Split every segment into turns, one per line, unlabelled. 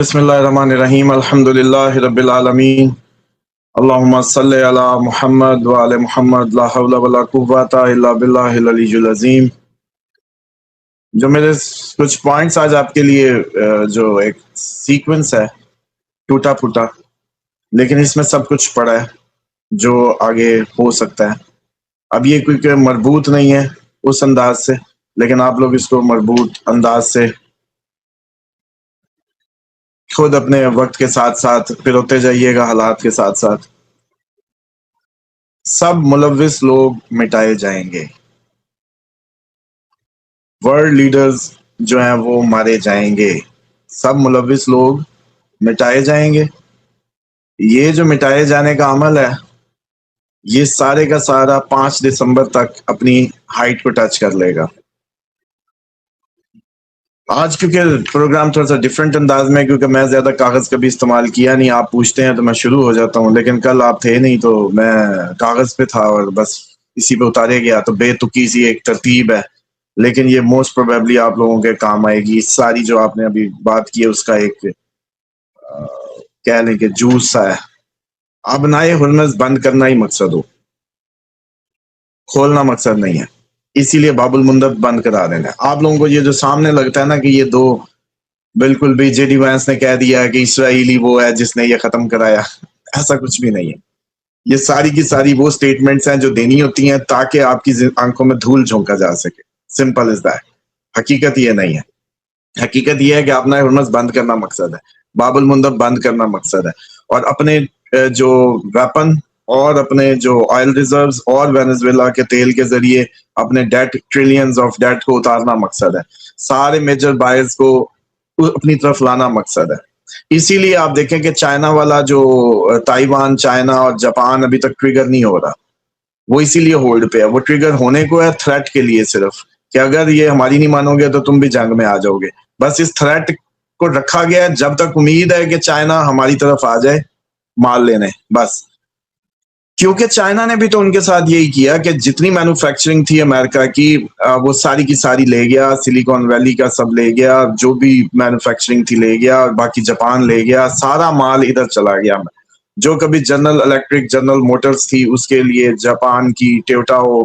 بسم اللہ الرحمن الرحیم الحمد للہ رب العالمین اللہم صلی علی محمد وعلی محمد لا حول ولا قوۃ الا باللہ العلی العظیم۔ جو میرے کچھ پوائنٹس آج آپ کے لیے جو ایک سیکوینس ہے ٹوٹا پھوٹا، لیکن اس میں سب کچھ پڑا ہے جو آگے ہو سکتا ہے۔ اب یہ کیونکہ مربوط نہیں ہے اس انداز سے، لیکن آپ لوگ اس کو مربوط انداز سے خود اپنے وقت کے ساتھ ساتھ پھروتے جائیے گا، حالات کے ساتھ ساتھ۔ سب ملوث لوگ مٹائے جائیں گے، ورلڈ لیڈرز جو ہیں وہ مارے جائیں گے، سب ملوث لوگ مٹائے جائیں گے۔ یہ جو مٹائے جانے کا عمل ہے، یہ سارے کا سارا 5 دسمبر تک اپنی ہائٹ کو ٹچ کر لے گا۔ آج کیونکہ پروگرام تھوڑا سا ڈیفرنٹ انداز میں، کیونکہ میں زیادہ کاغذ کبھی استعمال کیا نہیں، آپ پوچھتے ہیں تو میں شروع ہو جاتا ہوں، لیکن کل آپ تھے نہیں تو میں کاغذ پہ تھا اور بس اسی پہ اتارے گیا، تو بے تکی سی ایک ترتیب ہے، لیکن یہ موسٹ پروبیبلی آپ لوگوں کے کام آئے گی۔ ساری جو آپ نے ابھی بات کی ہے اس کا ایک کہہ لیں کہ جوس سا ہے۔ اب نئے ہرمز بند کرنا ہی مقصد ہو، کھولنا مقصد نہیں ہے، اسی لیے باب المندب بند کرا دینا ہے۔ آپ لوگوں کو یہ جو سامنے لگتا ہے نا کہ یہ دو بالکل بھی جے ڈی وینس نے کہہ دیا کہ اسرائیلی وہ ہے جس نے یہ ختم کرایا، ایسا کچھ بھی نہیں ہے۔ یہ ساری کی ساری وہ سٹیٹمنٹس ہیں جو دینی ہوتی ہیں تاکہ آپ کی آنکھوں میں دھول جھونکا جا سکے، سمپل از دیٹ۔ حقیقت یہ نہیں ہے، حقیقت یہ ہے کہ اپنا ہرمز بند کرنا مقصد ہے، باب المندب بند کرنا مقصد ہے، اور اپنے جو ویپن اور اپنے جو آئل ریزروز اور وینزویلا کے تیل کے ذریعے اپنے ڈیٹ، ٹریلینز آف ڈیٹ کو اتارنا مقصد ہے، سارے میجر بائرز کو اپنی طرف لانا مقصد ہے۔ اسی لیے آپ دیکھیں کہ چائنا والا جو تائیوان، چائنا اور جاپان ابھی تک ٹریگر نہیں ہو رہا، وہ اسی لیے ہولڈ پہ ہے۔ وہ ٹریگر ہونے کو ہے تھریٹ کے لیے، صرف کہ اگر یہ ہماری نہیں مانو گے تو تم بھی جنگ میں آ جاؤ گے، بس اس تھریٹ کو رکھا گیا ہے جب تک امید ہے کہ چائنا ہماری طرف آ جائے مال لینے، بس۔ کیونکہ چائنا نے بھی تو ان کے ساتھ یہی کیا کہ جتنی مینوفیکچرنگ تھی امریکہ کی وہ ساری کی ساری لے گیا، سلیکون ویلی کا سب لے گیا، جو بھی مینوفیکچرنگ تھی لے گیا، اور باقی جاپان لے گیا، سارا مال ادھر چلا گیا۔ جو کبھی جنرل الیکٹرک، جنرل موٹرز تھی اس کے لیے جاپان کی ٹویوٹا ہو،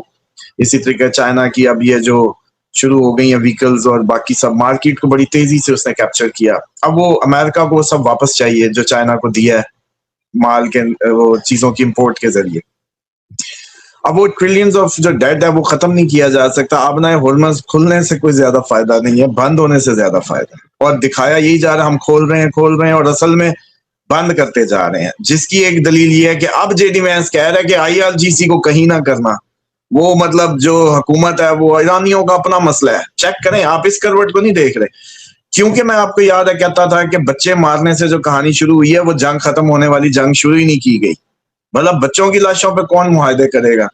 اسی طریقے چائنا کی اب یہ جو شروع ہو گئی ہیں ویکلز، اور باقی سب مارکیٹ کو بڑی تیزی سے اس نے کیپچر کیا۔ اب وہ امریکہ کو سب واپس چاہیے جو چائنا کو دیا ہے مال کے، وہ چیزوں کی امپورٹ کے ذریعے۔ اب وہ ٹریلینز آف جو ڈیٹ ہے وہ ختم نہیں کیا جا سکتا۔ اب نئے ہرمز کھلنے سے کوئی زیادہ فائدہ نہیں ہے، بند ہونے سے زیادہ فائدہ ہے، اور دکھایا یہی جا رہا ہے ہم کھول رہے ہیں اور اصل میں بند کرتے جا رہے ہیں، جس کی ایک دلیل یہ ہے کہ اب جے ڈی وینس کہہ رہا ہے کہ آئی آر جی سی کو کہیں نہ کرنا۔ وہ مطلب جو حکومت ہے وہ ایرانیوں کا اپنا مسئلہ ہے، چیک کریں، آپ اس کروٹ کو نہیں دیکھ رہے۔ کیونکہ میں آپ کو یاد ہے کہتا تھا کہ بچے مارنے سے جو کہانی شروع ہوئی ہے وہ جنگ ختم ہونے والی جنگ شروع ہی نہیں کی گئی، مطلب بچوں کی لاشوں پہ کون معاہدے کرے گا؟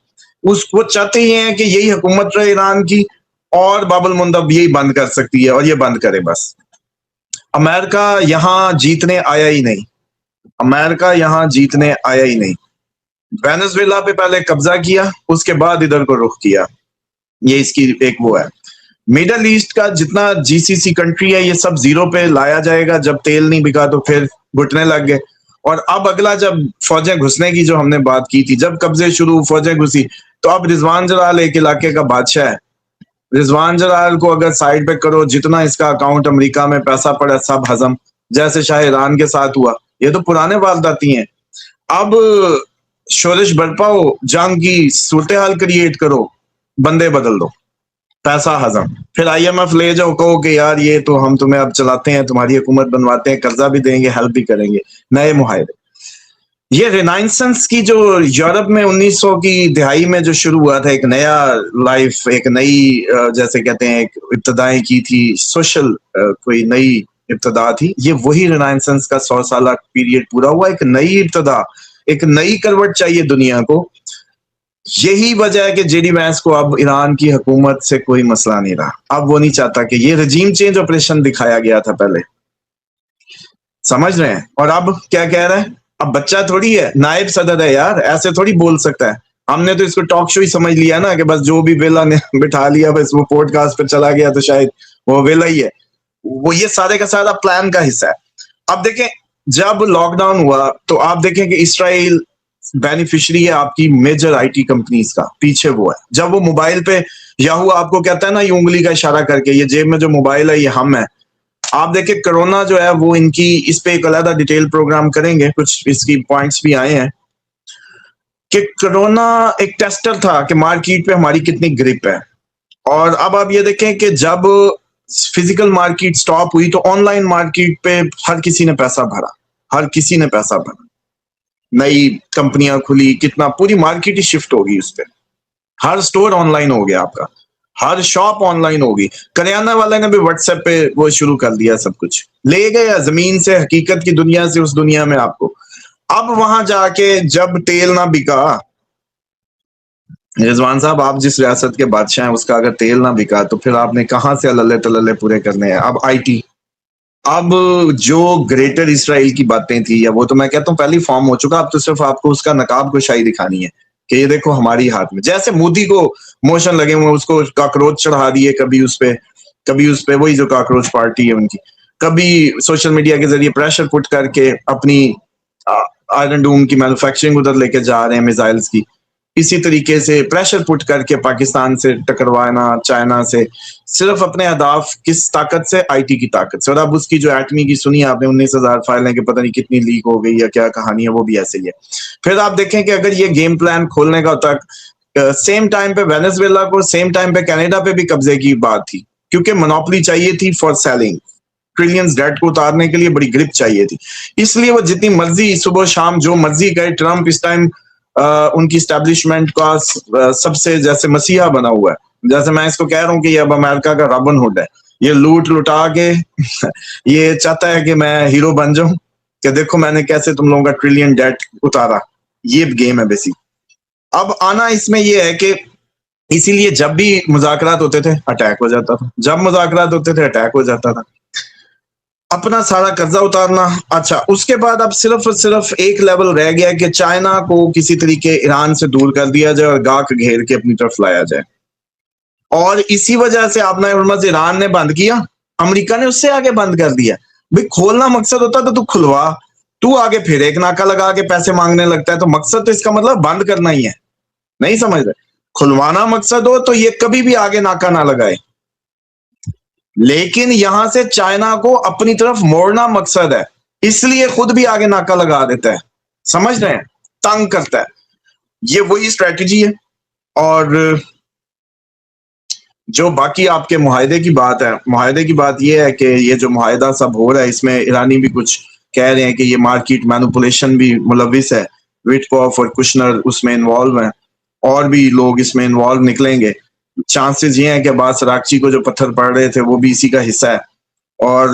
وہ چاہتے ہی ہیں کہ یہی حکومت رہے ایران کی، اور باب المندب یہی بند کر سکتی ہے، اور یہ بند کرے بس۔ امریکہ یہاں جیتنے آیا ہی نہیں، امریکہ یہاں جیتنے آیا ہی نہیں۔ وینزویلا پہ پہلے قبضہ کیا، اس کے بعد ادھر کو رخ کیا، یہ اس کی ایک وہ ہے۔ میڈل ایسٹ کا جتنا جی سی سی کنٹری ہے یہ سب زیرو پہ لایا جائے گا، جب تیل نہیں بکا تو پھر گھٹنے لگ گئے۔ اور اب اگلا جب فوجیں گھسنے کی جو ہم نے بات کی تھی، جب قبضے شروع، فوجیں گھسی، تو اب رضوان جلال ایک علاقے کا بادشاہ ہے۔ رضوان جلال کو اگر سائڈ پہ کرو، جتنا اس کا اکاؤنٹ امریکہ میں پیسہ پڑا سب ہضم، جیسے شاہ ایران کے ساتھ ہوا۔ یہ تو پرانے وارداتی ہیں۔ اب شورش برپاؤ، جنگ کی صورتحال کریٹ کرو، بندے بدل دو، پیسہ ہضم، پھر آئی ایم ایف لے جاؤ، کہو کہ یار یہ تو ہم تمہیں اب چلاتے ہیں، تمہاری حکومت بنواتے ہیں، قرضہ بھی دیں گے، ہیلپ بھی کریں گے، نئے معاہدے۔ یہ رینائنسنس کی جو یورپ میں 1900 کی دہائی میں جو شروع ہوا تھا، ایک نیا لائف، ایک نئی جیسے کہتے ہیں ایک ابتدائیں کی تھی، سوشل کوئی نئی ابتدا تھی، یہ وہی رینائنسنس کا 100 سالہ پیریڈ پورا ہوا، ایک نئی ابتدا، ایک نئی کروٹ چاہیے دنیا کو۔ یہی وجہ ہے کہ جے ڈی وینس کو اب ایران کی حکومت سے کوئی مسئلہ نہیں رہا، اب وہ نہیں چاہتا کہ یہ رجیم چینج آپریشن دکھایا گیا تھا پہلے، سمجھ رہے ہیں؟ اور اب کیا کہہ رہا ہے؟ اب بچہ تھوڑی ہے، نائب صدر ہے یار، ایسے تھوڑی بول سکتا ہے۔ ہم نے تو اس کو ٹاک شو ہی سمجھ لیا نا، کہ بس جو بھی ویلا نے بٹھا لیا بس وہ پوڈ کاسٹ پہ چلا گیا تو شاید وہ ویلا ہی ہے، وہ یہ سارے کا سارا پلان کا حصہ ہے۔ اب دیکھیں جب لاک ڈاؤن ہوا تو آپ دیکھیں کہ اسرائیل بینیفیشری ہے آپ کی میجر آئی ٹی کمپنیز کا، پیچھے وہ ہے. جب وہ موبائل پہ یاہو آپ کو کہتا ہے نا یہ انگلی کا اشارہ کر کے، یہ جیب میں جو موبائل ہے یہ ہم ہے. آپ دیکھیں کرونا جو ہے وہ ان کی اس پہ ایک علیحدہ ڈیٹیل پروگرام کریں گے، کچھ اس کی پوائنٹس بھی آئے ہیں کہ کرونا ایک ٹیسٹر تھا کہ مارکیٹ پہ ہماری کتنی گرپ ہے. اور اب آپ یہ دیکھیں کہ جب فزیکل مارکیٹ سٹاپ ہوئی تو آن لائن مارکیٹ پہ ہر کسی نے پیسہ بھرا، ہر کسی نے پیسہ بھرا، نئی کمپنیاں کھلی، کتنا پوری مارکیٹ ہی شفٹ ہوگی اس پہ. ہر سٹور آن لائن ہو گیا آپ کا، ہر شاپ آن لائن ہوگی. کریانہ والے نے بھی واٹس ایپ پہ وہ شروع کر دیا، سب کچھ لے گیا زمین سے، حقیقت کی دنیا سے اس دنیا میں آپ کو. اب وہاں جا کے جب تیل نہ بکا، رضوان صاحب آپ جس ریاست کے بادشاہ ہیں اس کا اگر تیل نہ بکا تو پھر آپ نے کہاں سے اللہ تللے پورے کرنے ہیں؟ اب آئی ٹی، اب جو گریٹر اسرائیل کی باتیں تھی، یا وہ تو میں کہتا ہوں پہلی فارم ہو چکا، اب تو صرف آپ کو اس کا نقاب کشائی دکھانی ہے کہ یہ دیکھو ہماری ہاتھ میں. جیسے مودی کو موشن لگے ہوئے، اس کو کاکروچ چڑھا دیے، کبھی اس پہ وہی جو کاکروچ پارٹی ہے ان کی، کبھی سوشل میڈیا کے ذریعے پریشر پٹ کر کے اپنی آئرن ڈوم کی مینوفیکچرنگ ادھر لے کے جا رہے ہیں، میزائلز کی. اسی طریقے سے پریشر پٹ کر کے پاکستان سے ٹکروانا، چائنا سے، صرف اپنے اہداف کس طاقت سے؟ آئی ٹی کی طاقت سے. اور اب اس کی جو ایٹمی کی سنی آپ نے 19,000 فائلیں کہ پتہ نہیں کتنی لیک ہو گئی یا کیا کہانی ہے، وہ بھی ایسے ہی ہے. پھر آپ دیکھیں کہ اگر یہ گیم پلان کھولنے کا ہوتا، سیم ٹائم پہ وینزویلا کو، سیم ٹائم پہ کینیڈا پہ بھی قبضے کی بات تھی، کیونکہ منوپلی چاہیے تھی فار سیلنگ، ٹریلینز ڈیٹ کو اتارنے کے لیے بڑی گرپ چاہیے تھی. اس لیے وہ جتنی مرضی صبح شام جو مرضی کرے، ٹرمپ اس ٹائم ان کی اسٹیبلشمنٹ کا سب سے جیسے مسیحا بنا ہوا ہے. جیسے میں اس کو کہہ رہا ہوں کہ یہ اب امریکہ کا رابن ہوڈ ہے، یہ لوٹ لٹا کے یہ چاہتا ہے کہ میں ہیرو بن جاؤں، کہ دیکھو میں نے کیسے تم لوگوں کا ٹریلین ڈیٹ اتارا. یہ گیم ہے بیسک. اب آنا اس میں یہ ہے کہ اسی لیے جب بھی مذاکرات ہوتے تھے اٹیک ہو جاتا تھا، جب مذاکرات ہوتے تھے اٹیک ہو جاتا تھا. اپنا سارا قرضہ اتارنا. اچھا اس کے بعد اب صرف اور صرف ایک لیول رہ گیا کہ چائنا کو کسی طریقے ایران سے دور کر دیا جائے اور گاہ گھیر کے اپنی طرف لایا جائے. اور اسی وجہ سے آپ نے ایران نے بند کیا، امریکہ نے اس سے آگے بند کر دیا. بھئی کھولنا مقصد ہوتا تو کھلوا، تو آگے پھر ایک ناکہ لگا کے پیسے مانگنے لگتا ہے. تو مقصد تو اس کا مطلب بند کرنا ہی ہے، نہیں سمجھ رہے؟ کھلوانا مقصد ہو تو یہ کبھی بھی آگے ناکہ نہ لگائے. لیکن یہاں سے چائنا کو اپنی طرف موڑنا مقصد ہے، اس لیے خود بھی آگے ناکہ لگا دیتا ہے. سمجھ رہے ہیں؟ تنگ کرتا ہے. یہ وہی اسٹریٹجی ہے. اور جو باقی آپ کے معاہدے کی بات ہے، معاہدے کی بات یہ ہے کہ یہ جو معاہدہ سب ہو رہا ہے اس میں ایرانی بھی کچھ کہہ رہے ہیں کہ یہ مارکیٹ مینوپولیشن بھی ملوث ہے، وٹکوف اور کشنر اس میں انوالو ہیں، اور بھی لوگ اس میں انوالو نکلیں گے. چانسز یہ ہیں کہ عباس راکچی کو جو پتھر پڑ رہے تھے وہ بھی اسی کا حصہ ہے. اور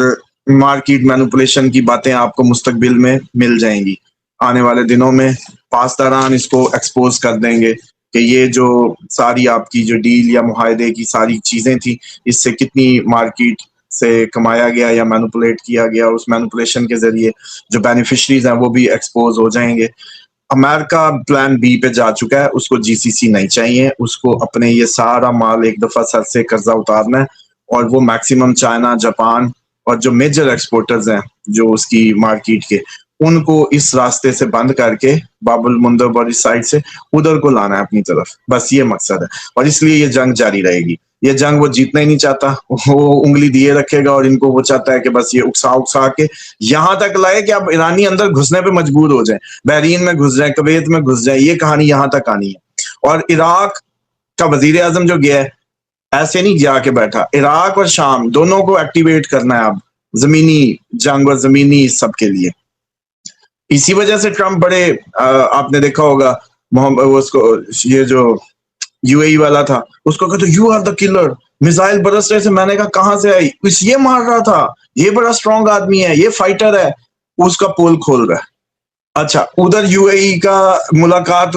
مارکیٹ مینوپولیشن کی باتیں آپ کو مستقبل میں مل جائیں گی آنے والے دنوں میں. پاسداران اس کو ایکسپوز کر دیں گے کہ یہ جو ساری آپ کی جو ڈیل یا معاہدے کی ساری چیزیں تھیں، اس سے کتنی مارکیٹ سے کمایا گیا یا مینوپولیٹ کیا گیا. اس مینوپولیشن کے ذریعے جو بینیفیشریز ہیں وہ بھی ایکسپوز ہو جائیں گے. امریکہ پلان بی پہ جا چکا ہے، اس کو جی سی سی نہیں چاہیے، اس کو اپنے یہ سارا مال ایک دفعہ سر سے قرضہ اتارنا ہے. اور وہ میکسیمم چائنا، جاپان اور جو میجر ایکسپورٹرز ہیں جو اس کی مارکیٹ کے، ان کو اس راستے سے بند کر کے باب المندب اور اس سائڈ سے ادھر کو لانا ہے اپنی طرف. بس یہ مقصد ہے. اور اس لیے یہ جنگ جاری رہے گی. یہ جنگ وہ جیتنا ہی نہیں چاہتا، وہ انگلی دیے رکھے گا، اور ان کو وہ چاہتا ہے کہ بس یہ اکسا کے یہاں تک لائے کہ اب ایرانی اندر گھسنے پہ مجبور ہو جائیں، بحرین میں گھس جائیں، کویت میں گھس جائیں. یہ کہانی یہاں تک آنی ہے. اور عراق کا وزیر اعظم جو گیا ہے ایسے نہیں جا کے بیٹھا، عراق اور شام دونوں کو ایکٹیویٹ کرنا ہے اب، زمینی جنگ اور زمینی سب کے لیے. اسی وجہ سے ٹرمپ بڑے آپ نے دیکھا ہوگا اس کو، یہ جو یو اے ای والا تھا اس کو کہتے you are the killer, missile برس رہے سے میں نے کہا کہاں سے آئی، اس یہ مار رہا تھا، یہ بڑا اسٹرانگ آدمی ہے، یہ فائٹر ہے. اس کا پول کھول رہا ہے. اچھا ادھر یو اے ای کا ملاقات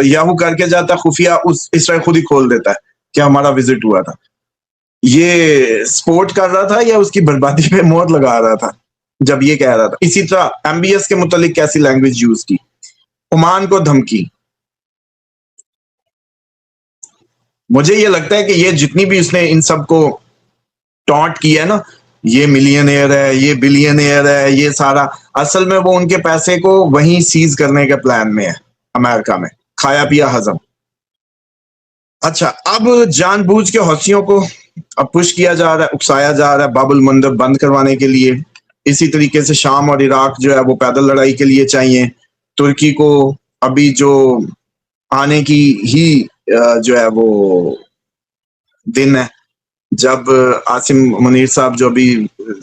یاہو کر کے جاتا ہے خفیہ، اس طرح خود ہی کھول دیتا ہے کہ ہمارا وزٹ ہوا تھا. یہ سپورٹ کر رہا تھا یا اس کی بربادی پہ مہر لگا رہا تھا جب یہ کہہ رہا تھا؟ اسی طرح ایم بی ایس کے متعلق کیسی لینگویج یوز کی، عمان کو دھمکی. مجھے یہ لگتا ہے کہ یہ جتنی بھی اس نے ان سب کو ٹانٹ کی ہے نا، یہ ملینئر ہے، یہ بلینئر ہے، یہ سارا اصل میں وہ ان کے پیسے کو وہیں سیز کرنے کے پلان میں ہے امریکہ میں، کھایا پیا ہضم۔ اچھا، اب جان بوجھ کے حوثیوں کو اب پش کیا جا رہا ہے، اکسایا جا رہا ہے باب المندب بند کروانے کے لیے۔ اسی طریقے سے شام اور عراق جو ہے وہ پیدل لڑائی کے لیے چاہیے۔ ترکی کو ابھی جو آنے کی ہی جو ہے وہ دن ہے جب عاصم منیر صاحب جو ابھی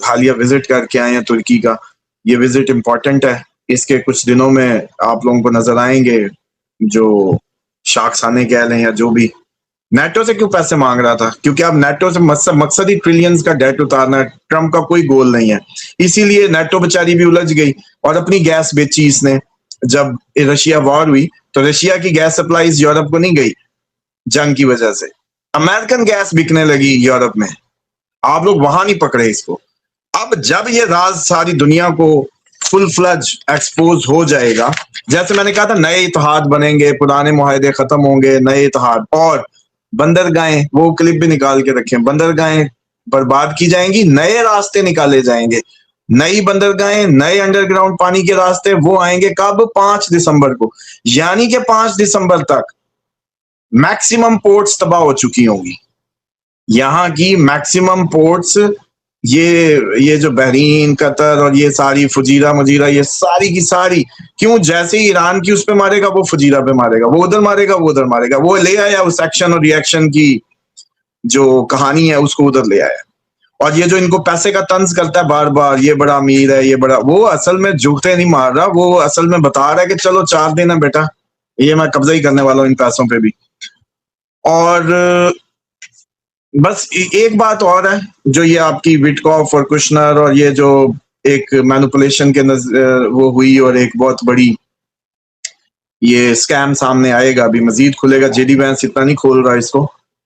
حالیہ وزٹ کر کے آئے ہیں ترکی کا، یہ وزٹ امپورٹنٹ ہے۔ اس کے کچھ دنوں میں آپ لوگوں کو نظر آئیں گے جو شاخسانے کہہ لیں یا جو بھی۔ نیٹو سے کیوں پیسے مانگ رہا تھا؟ کیونکہ اب نیٹو سے مقصد ہی ٹریلینز کا ڈیٹ اتارنا ہے، ٹرمپ کا کوئی گول نہیں ہے، اسی لیے نیٹو بیچاری بھی الجھ گئی اور اپنی گیس بیچی اس نے۔ جب رشیا وار ہوئی تو رشیا کی گیس سپلائیز یورپ کو نہیں گئی جنگ کی وجہ سے، امریکن گیس بکنے لگی یورپ میں، آپ لوگ وہاں نہیں پکڑے اس کو۔ اب جب یہ راز ساری دنیا کو فل فلج ایکسپوز ہو جائے گا، جیسے میں نے کہا تھا نئے اتحاد بنیں گے، پرانے معاہدے ختم ہوں گے، نئے اتحاد، اور بندرگاہیں، وہ کلپ بھی نکال کے رکھیں، بندرگاہیں برباد کی جائیں گی، نئے راستے نکالے جائیں گے، نئی بندرگاہیں، نئے انڈر گراؤنڈ پانی کے راستے، وہ آئیں گے کب؟ 5 دسمبر کو، یعنی کہ 5 دسمبر تک میکسیمم پورٹس تباہ ہو چکی ہوں گی، یہاں کی میکسیمم پورٹس، یہ جو بحرین، قطر اور یہ ساری فجیرہ مجیرہ، یہ ساری کی ساری، کیوں؟ جیسے ہی ایران کی اس پہ مارے گا وہ فجیرہ پہ مارے گا، وہ ادھر مارے گا وہ ادھر مارے گا، وہ لے آیا اس ایکشن اور ری ایکشن کی جو کہانی ہے اس کو ادھر لے آیا۔ اور یہ جو ان کو پیسے کا طنز کرتا ہے بار بار، یہ بڑا امیر ہے، یہ بڑا، وہ اصل میں جھکتے نہیں مار رہا، وہ اصل میں بتا رہا ہے کہ چلو 4 دن ہے بیٹا، یہ میں قبضہ ہی کرنے والا ہوں ان پیسوں پہ بھی۔ اور بس ایک بات اور ہے جو یہ آپ کی وٹکاف اور کشنر اور یہ جو ایک مینوپولیشن کے وہ ہوئی، اور ایک بہت بڑی یہ اسکیم سامنے آئے گا، ابھی مزید کھلے گا، جے ڈی وینس اتنا نہیں کھول رہا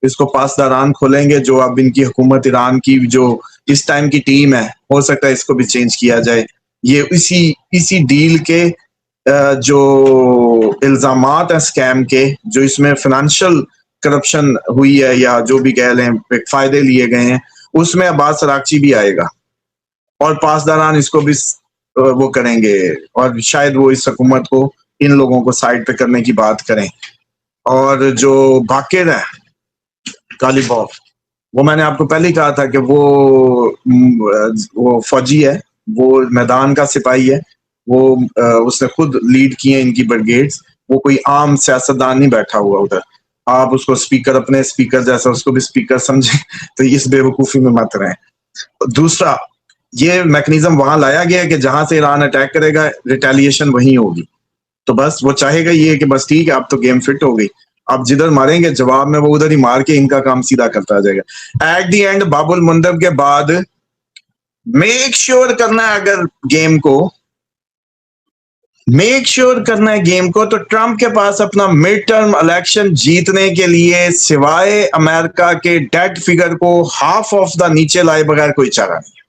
اس کو پاسداران کھولیں گے، جو اب ان کی حکومت ایران کی جو اس ٹائم کی ٹیم ہے، ہو سکتا ہے اس کو بھی چینج کیا جائے۔ یہ اسی ڈیل کے جو الزامات ہیں اسکیم کے، جو اس میں فائنینشل کرپشن ہوئی ہے یا جو بھی کہہ لیں فائدے لیے گئے ہیں، اس میں عباس عراقچی بھی آئے گا، اور پاسداران اس کو بھی وہ کریں گے، اور شاید وہ اس حکومت کو ان لوگوں کو سائڈ پہ کرنے کی بات کریں۔ اور جو باقر ہے غالباف، وہ میں نے آپ کو پہلے ہی کہا تھا کہ وہ فوجی ہے، وہ میدان کا سپاہی ہے، وہ اس نے خود لیڈ کیے ان کی بریگیڈز، وہ کوئی عام سیاستدان نہیں بیٹھا ہوا ادھر، آپ اس کو اسپیکر، اپنے اسپیکر جیسا اس کو بھی اسپیکر سمجھیں، تو اس بے وقوفی میں مت رہیں۔ دوسرا، یہ میکنزم وہاں لایا گیا ہے کہ جہاں سے ایران اٹیک کرے گا ریٹیلیشن وہیں ہوگی، تو بس وہ چاہے گا یہ کہ بس ٹھیک ہے اب تو گیم فٹ ہو گئی، اب جدھر ماریں گے جواب میں وہ ادھر ہی مار کے ان کا کام سیدھا کرتا جائے گا۔ ایٹ دی اینڈ باب المندب کے بعد میک شیور کرنا ہے، اگر گیم کو میک شیور کرنا ہے گیم کو، تو ٹرمپ کے پاس اپنا مڈ ٹرم الیکشن جیتنے کے لیے سوائے امریکہ کے ڈیٹ فگر کو ہاف آف دا نیچے لائے بغیر کوئی چارہ نہیں۔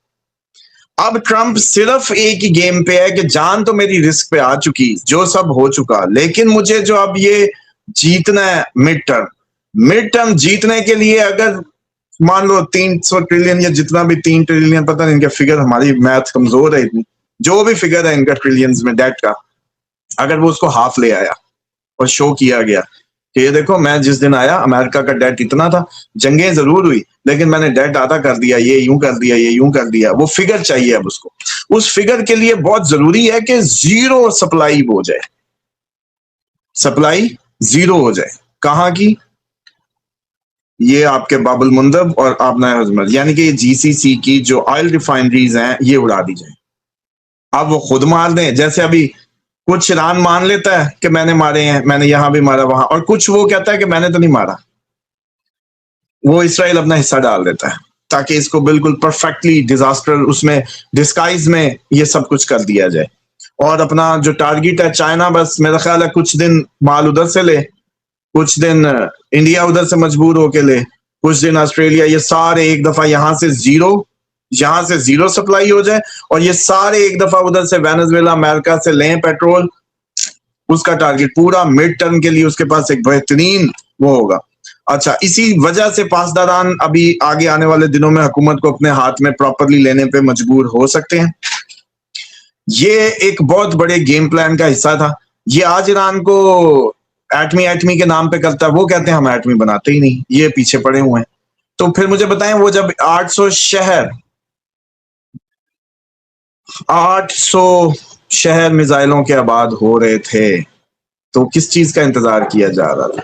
اب ٹرمپ صرف ایک ہی گیم پہ ہے کہ جان تو میری رسک پہ آ چکی، جو سب ہو چکا، لیکن مجھے جو اب یہ جیتنا ہے مڈ ٹرم جیتنے کے لیے، اگر مان لو 300 ٹریلین یا جتنا بھی 3 ٹریلین، پتہ نہیں ان کے فگر، ہماری میتھ کمزور ہے اتنی، جو بھی فگر ہے ان کا ٹریلینز میں ڈیٹ کا، اگر وہ اس کو ہاف لے آیا اور شو کیا گیا کہ یہ دیکھو میں جس دن آیا امریکہ کا ڈیٹ اتنا تھا، جنگیں ضرور ہوئی لیکن میں نے ڈیٹ آدھا کر دیا، یہ یوں کر دیا، یہ یوں کر دیا، وہ فگر چاہیے اب اس کو۔ اس فگر کے لیے بہت ضروری ہے کہ زیرو سپلائی ہو جائے، سپلائی زیرو ہو جائے، کہاں کی؟ یہ آپ کے باب المندب اور آبنائے حزمت، یعنی کہ یہ جی سی سی کی جو آئل ریفائنریز ہیں یہ اڑا دی جائیں، اب وہ خود مار دیں، جیسے ابھی کچھ ایران مان لیتا ہے کہ میں نے مارے ہیں، میں نے یہاں بھی مارا وہاں، اور کچھ وہ کہتا ہے کہ میں نے تو نہیں مارا، وہ اسرائیل اپنا حصہ ڈال دیتا ہے تاکہ اس کو بالکل پرفیکٹلی ڈیزاسٹر اس میں ڈسکائز میں یہ سب کچھ کر دیا جائے۔ اور اپنا جو ٹارگیٹ ہے چائنا، بس میرا خیال ہے کچھ دن مال ادھر سے لے، کچھ دن انڈیا ادھر سے مجبور ہو کے لے، کچھ دن آسٹریلیا، یہ سارے ایک دفعہ یہاں سے زیرو سپلائی ہو جائے، اور یہ سارے ایک دفعہ ادھر سے وینزویلا امریکہ سے لیں پیٹرول، اس کا ٹارگیٹ پورا مڈ ٹرم کے لیے اس کے پاس ایک بہترین وہ ہوگا۔ اچھا، اسی وجہ سے پاسداران ابھی آگے آنے والے دنوں میں حکومت کو اپنے ہاتھ میں پراپرلی لینے پہ مجبور ہو سکتے ہیں. یہ ایک بہت بڑے گیم پلان کا حصہ تھا. یہ آج ایران کو ایٹمی کے نام پہ کرتا ہے، وہ کہتے ہیں ہم ایٹمی بناتے ہی نہیں، یہ پیچھے پڑے ہوئے ہیں. تو پھر مجھے بتائیں، وہ جب 800 شہر میزائلوں کے آباد ہو رہے تھے تو کس چیز کا انتظار کیا جا رہا تھا؟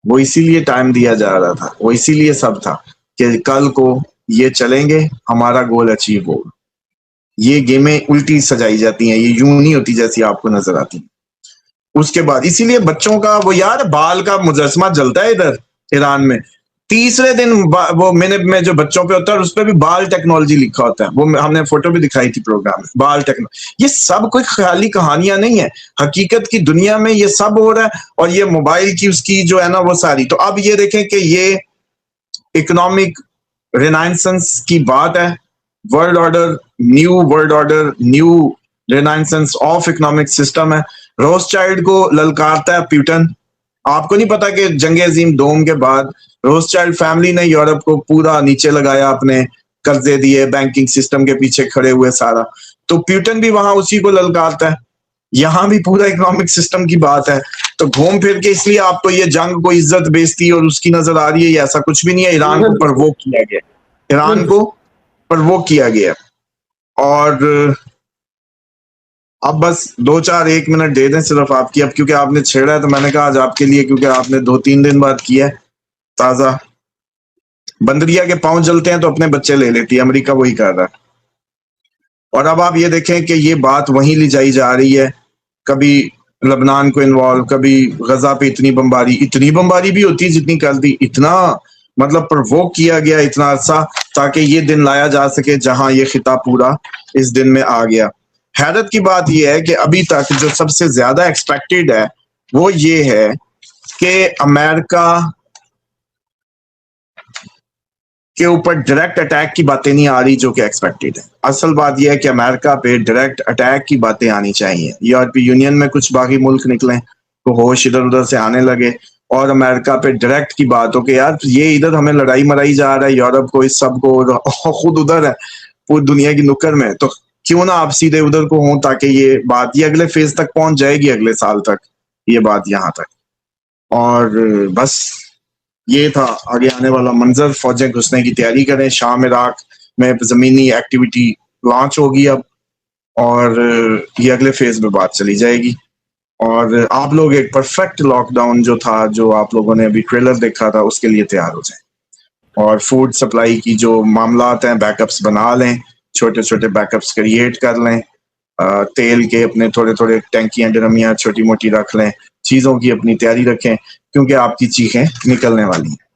وہ اسی لیے ٹائم دیا جا رہا تھا، وہ اسی لیے سب تھا کہ کل کو یہ چلیں گے، ہمارا گول اچیو ہوگا. یہ گیمیں الٹی سجائی جاتی ہیں، یہ یوں نہیں ہوتی جیسی آپ کو نظر آتی. اس کے بعد اسی لیے بچوں کا وہ یاد بال کا مجسمہ جلتا ہے ادھر ایران میں، تیسرے دن وہ منٹ میں جو بچوں پہ ہوتا ہے اس پہ بھی بال ٹیکنالوجی لکھا ہوتا ہے. وہ ہم نے فوٹو بھی دکھائی تھی پروگرام میں، بال ٹیکنالوجی. یہ سب کوئی خیالی کہانیاں نہیں ہیں، حقیقت کی دنیا میں یہ سب ہو رہا ہے. اور یہ موبائل کی اس کی جو ہے نا وہ ساری. تو اب یہ دیکھیں کہ یہ اکنامک رینائنسنس کی بات ہے. World order new renaissance of economic system ہے. روز چائلڈ کو للکارتا ہے پیوٹن. آپ کو نہیں پتا کہ جنگ عظیم دوم کے بعد روز چائلڈ فیملی نے یورپ کو پورا نیچے لگایا، اپنے قرضے دیے، بینکنگ سسٹم کے پیچھے کھڑے ہوئے سارا. تو پیوٹن بھی وہاں اسی کو للکارتا ہے. یہاں بھی پورا اکنامک سسٹم کی بات ہے. تو گھوم پھر کے اس لیے آپ کو یہ جنگ کو عزت بیچتی اور اس کی نظر آ رہی ہے، یہ ایسا کچھ بھی نہیں ہے. ایران کو پرووک کیا گیا، ایران کو پرووک کیا گیا. اور اب بس 1 منٹ دے دیں صرف آپ کی. اب کیونکہ آپ نے چھیڑا ہے تو میں نے کہا آج آپ کے لیے، کیونکہ آپ نے 2-3 دن بعد کیا ہے تازہ. بندریا کے پاؤں جلتے ہیں تو اپنے بچے لے لیتی ہے، امریکہ وہی کر رہا ہے. اور اب آپ یہ دیکھیں کہ یہ بات وہیں لے جائی جا رہی ہے. کبھی لبنان کو انوالو، کبھی غزہ پہ اتنی بمباری بھی ہوتی جتنی کر دی. اتنا مطلب پرووک کیا گیا اتنا عرصہ تاکہ یہ دن لایا جا سکے جہاں یہ خطہ پورا اس دن میں آ گیا. حیرت کی بات یہ ہے کہ ابھی تک جو سب سے زیادہ ایکسپیکٹڈ ہے وہ یہ ہے کہ امریکہ کے اوپر ڈائریکٹ اٹیک کی باتیں نہیں آ رہی جو کہ ایکسپیکٹڈ ہے. اصل بات یہ ہے کہ امریکہ پہ ڈائریکٹ اٹیک کی باتیں آنی چاہیے. یورپی یونین میں کچھ باقی ملک نکلیں تو ہوش ادھر ادھر سے آنے لگے اور امریکہ پہ ڈائریکٹ کی بات ہو کہ یار یہ ادھر ہمیں لڑائی مرائی جا رہا ہے، یورپ کو، اس سب کو، خود ادھر ہے پوری دنیا کی نکر میں، تو کیوں نہ آپ سیدھے ادھر کو ہوں تاکہ یہ بات یہ اگلے فیز تک پہنچ جائے گی، اگلے سال تک یہ بات یہاں تک. اور بس یہ تھا آگے آنے والا منظر. فوجیں گھسنے کی تیاری کریں. شام عراق میں زمینی ایکٹیویٹی لانچ ہوگی اب، اور یہ اگلے فیز میں بات چلی جائے گی. اور آپ لوگ ایک پرفیکٹ لاک ڈاؤن جو تھا، جو آپ لوگوں نے ابھی ٹریلر دیکھا تھا، اس کے لیے تیار ہو جائیں. اور فوڈ سپلائی کی جو معاملات ہیں بیک اپس بنا لیں، چھوٹے چھوٹے بیک اپس کریٹ کر لیں. تیل کے اپنے تھوڑے تھوڑے ٹینکیاں ڈرمیاں چھوٹی موٹی رکھ لیں. چیزوں کی اپنی تیاری رکھیں کیونکہ آپ کی چیخیں نکلنے والی ہیں.